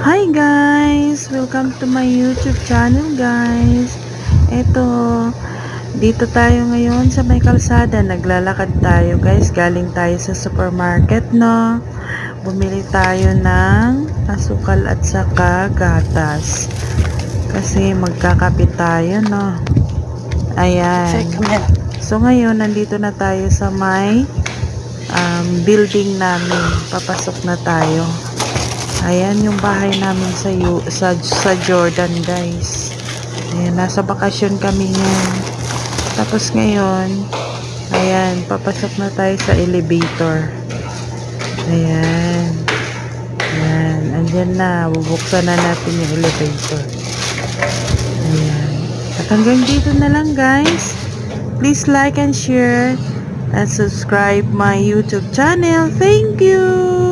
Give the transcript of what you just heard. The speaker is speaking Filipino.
Hi guys! Welcome to my YouTube channel guys. Eto, dito tayo ngayon sa may kalsada. Naglalakad tayo guys. Galing tayo sa supermarket, no? Bumili tayo ng asukal at saka gatas. Kasi magkakapit tayo, no? Ayan. So ngayon, nandito na tayo sa may building namin. Papasok na tayo. Ayan yung bahay namin sa Jordan guys. Ayan, nasa bakasyon kami ngayon. Tapos ngayon, ayan, papasok na tayo sa elevator. Ayan. Ayan, andyan na. Bubuksan na natin yung elevator. Ayan. At hanggang dito na lang guys. Please like and share and subscribe my YouTube channel. Thank you!